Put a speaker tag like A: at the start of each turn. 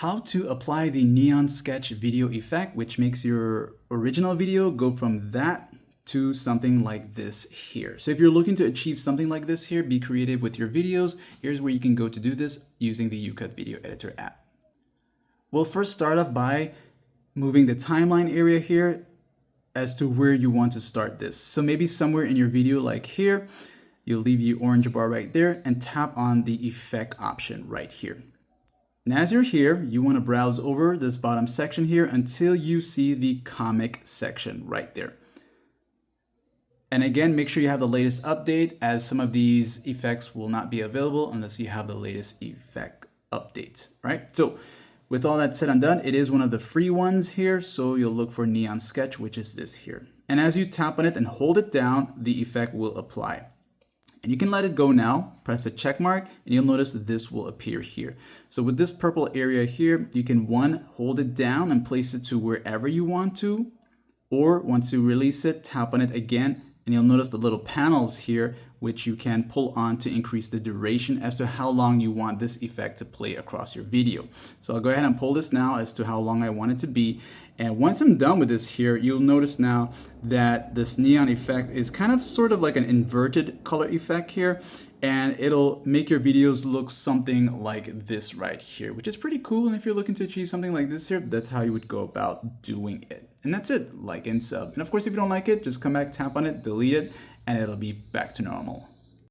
A: how to apply the neon sketch video effect, which makes your original video go from that to something like this here. So if you're looking to achieve something like this here, be creative with your videos, here's where you can go to do this using the YouCut Video Editor app. We'll first start off by moving the timeline area here as to where you want to start this. So maybe somewhere in your video like here, you'll leave the orange bar right there and tap on the effect option right here. And as you're here, you want to browse over this bottom section here until you see the comic section right there. And again, make sure you have the latest update, as some of these effects will not be available unless you have the latest effect update, right? So with all that said and done, it is one of the free ones here. So you'll look for Neon Sketch, which is this here. And as you tap on it and hold it down, the effect will apply. And you can let it go now, press the check mark, and you'll notice that this will appear here. So with this purple area here, you can hold it down and place it to wherever you want to, or once you release it, tap on it again, and you'll notice the little panels here, which you can pull on to increase the duration as to how long you want this effect to play across your video. So I'll go ahead and pull this now as to how long I want it to be. And once I'm done with this here, you'll notice now that this neon effect is kind of sort of like an inverted color effect here. And it'll make your videos look something like this right here, which is pretty cool. And if you're looking to achieve something like this here, that's how you would go about doing it. And that's it, like and sub. And of course, if you don't like it, just come back, tap on it, delete it, and it'll be back to normal.